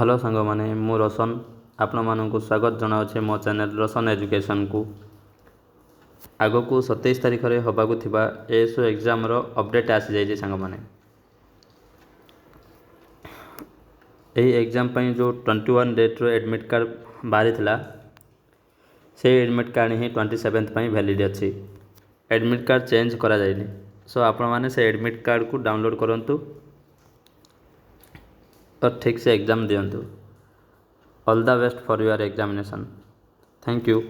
Hello सांग मैंने मु रोशन आपण मानक स्वागत जनावे मो चैनल रोशन एजुकेशन को। आग को 27 तारीख में होबाकु थिबा एएसओ एग्जाम रो अपडेट आसी जाइए सांग माने। यही एग्जाम पई जो 21 डेट रो एडमिट कार्ड बाहरी थिला से एडमिट कार्ड ही 27 पई वैलिड अछि। एडमिट कार्ड चेंज करा जाइनी। सो आपण माने से एडमिट कार्ड को डाउनलोड करंतु और ठीक से एग्जाम दियंतु। All the best for your examination. Thank you.